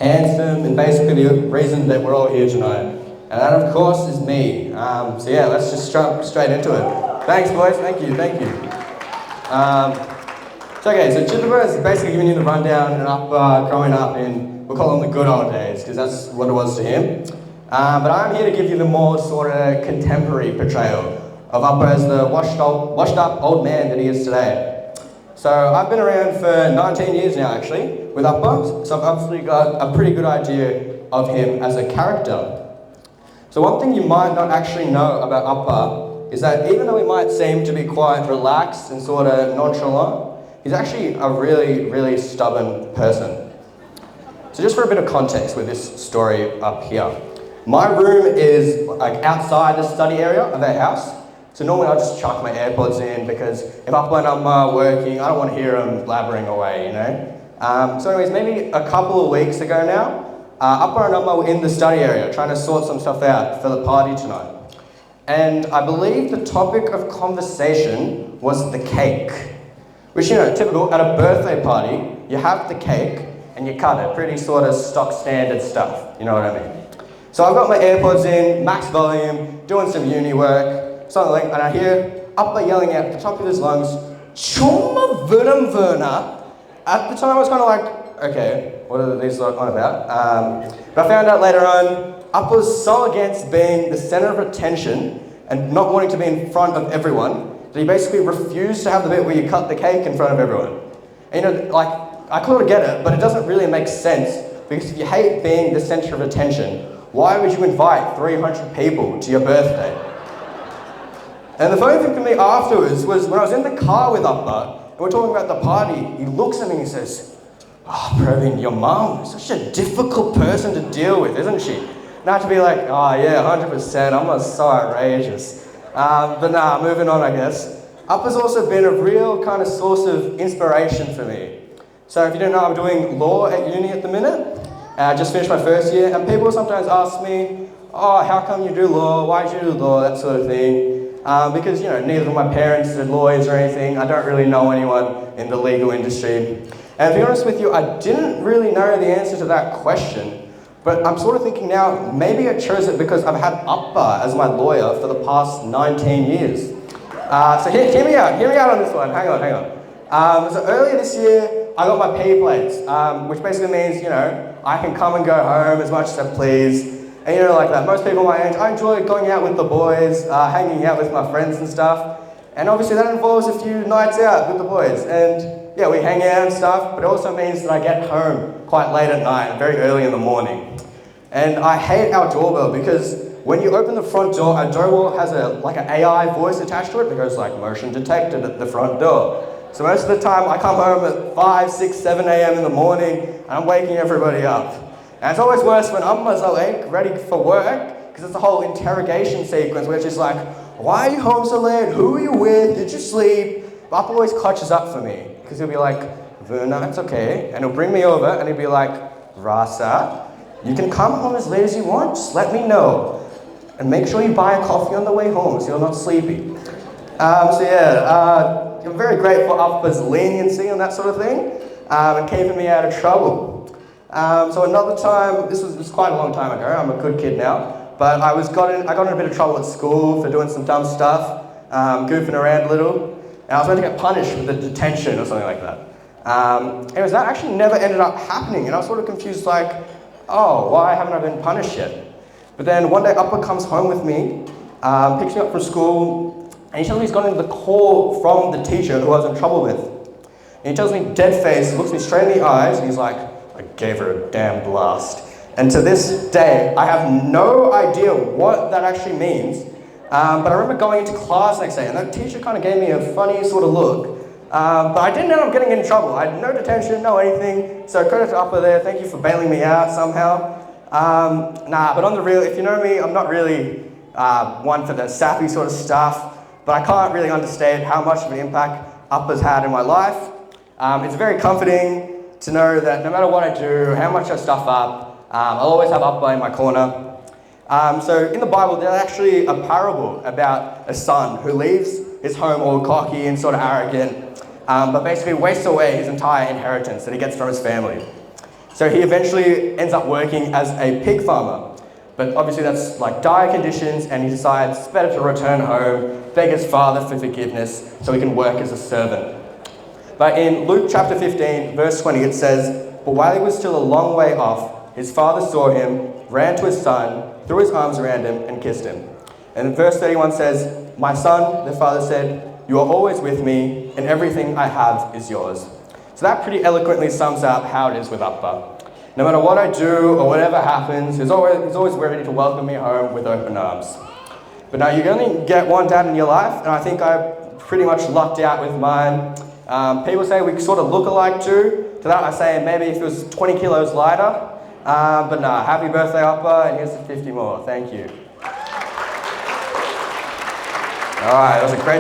handsome, and basically the reason that we're all here tonight. And that, of course, is me. So yeah, let's just jump straight into it. Thanks, boys. Thank you. So Jude Prakash is basically giving you the rundown and growing up in, we'll call them the good old days, because that's what it was to him. But I'm here to give you the more sort of contemporary portrayal of Upper as the washed up old man that he is today. So I've been around for 19 years now, actually, with Upper, so I've obviously got a pretty good idea of him as a character. So one thing you might not actually know about Upper is that even though he might seem to be quite relaxed and sort of nonchalant, he's actually a really, really stubborn person. So just for a bit of context with this story up here. My room is like outside the study area of our house. So normally I'll just chuck my AirPods in because if Upper and I'm working, I don't want to hear them blabbering away, you know. So anyways, maybe a couple of weeks ago now, Upper and Amma were in the study area trying to sort some stuff out for the party tonight. And I believe the topic of conversation was the cake. Which, you know, typical, at a birthday party, you have the cake and you cut it. Pretty sort of stock standard stuff, you know what I mean? So I've got my AirPods in, max volume, doing some uni work, something like, and I hear Upper yelling out at the top of his lungs, "Chumma Vernum Verna." At the time I was kind of like, okay, what are these on about? But I found out later on, Upper was so against being the center of attention and not wanting to be in front of everyone, that he basically refused to have the bit where you cut the cake in front of everyone. And, you know, like, I kind of get it, but it doesn't really make sense, because if you hate being the center of attention, why would you invite 300 people to your birthday? And the funny thing for me afterwards was when I was in the car with Upper, and we're talking about the party, he looks at me and he says, "Oh, Praveen, your mum is such a difficult person to deal with, isn't she?" And I had to be like, "Oh yeah, 100%, I'm not so outrageous." But nah, moving on, I guess. Upper's also been a real kind of source of inspiration for me. So if you don't know, I'm doing law at uni at the minute. I just finished my first year, and people sometimes ask me, "Oh, how come you do law? Why did you do law?" That sort of thing. Because, you know, neither of my parents are lawyers or anything. I don't really know anyone in the legal industry. And to be honest with you, I didn't really know the answer to that question. But I'm sort of thinking now, maybe I chose it because I've had Upper as my lawyer for the past 19 years. So hear me out on this one. Hang on. So earlier this year, I got my P plates, which basically means, you know, I can come and go home as much as I please. And you know, like that, most people my age, I enjoy going out with the boys, hanging out with my friends and stuff. And obviously that involves a few nights out with the boys. And yeah, we hang out and stuff, but it also means that I get home quite late at night, very early in the morning. And I hate our doorbell because when you open the front door, our doorbell has like an AI voice attached to it that goes like, "Motion detected at the front door." So most of the time I come home at 5, 6, 7 a.m. in the morning and I'm waking everybody up. And it's always worse when Amma's awake, ready for work, because it's a whole interrogation sequence where it's just like, "Why are you home so late? Who are you with? Did you sleep?" Papa always clutches up for me, because he'll be like, "Verna, it's okay." And he'll bring me over and he'll be like, "Rasa, you can come home as late as you want, just let me know. And make sure you buy a coffee on the way home so you're not sleepy." I'm very grateful for Upper's leniency and that sort of thing, and keeping me out of trouble. So another time, this was quite a long time ago, I'm a good kid now, but I got in a bit of trouble at school for doing some dumb stuff, goofing around a little, and I was going to get punished with a detention or something like that. Anyways, that actually never ended up happening, and I was sort of confused, like, oh, why haven't I been punished yet? But then one day Upper comes home with me, picks me up from school, and he tells me he's gotten the call from the teacher who I was in trouble with. And he tells me dead face, looks me straight in the eyes, and he's like, "I gave her a damn blast." And to this day, I have no idea what that actually means, but I remember going into class next day, and that teacher kind of gave me a funny sort of look. But I didn't end up getting in trouble. I had no detention, no anything, so credit to Upper there, thank you for bailing me out somehow. But on the real, if you know me, I'm not really one for the sappy sort of stuff, but I can't really understand how much of an impact Upper's had in my life. It's very comforting to know that no matter what I do, how much I stuff up, I'll always have Upper in my corner. So in the Bible, there's actually a parable about a son who leaves his home all cocky and sort of arrogant, but basically wastes away his entire inheritance that he gets from his family. So he eventually ends up working as a pig farmer. But obviously that's like dire conditions, and he decides it's better to return home, beg his father for forgiveness so he can work as a servant. But in Luke chapter 15, verse 20, it says, "But while he was still a long way off, his father saw him, ran to his son, threw his arms around him, and kissed him." And verse 31 says, "My son," the father said, "you are always with me, and everything I have is yours." So that pretty eloquently sums up how it is with Appa. No matter what I do or whatever happens, he's always ready to welcome me home with open arms. But now you only get one dad in your life, and I think I pretty much lucked out with mine. People say we sort of look alike too. To that I say maybe if it was 20 kilos lighter. But nah, happy birthday, Appa, and here's the 50 more. Thank you. All right, that was a great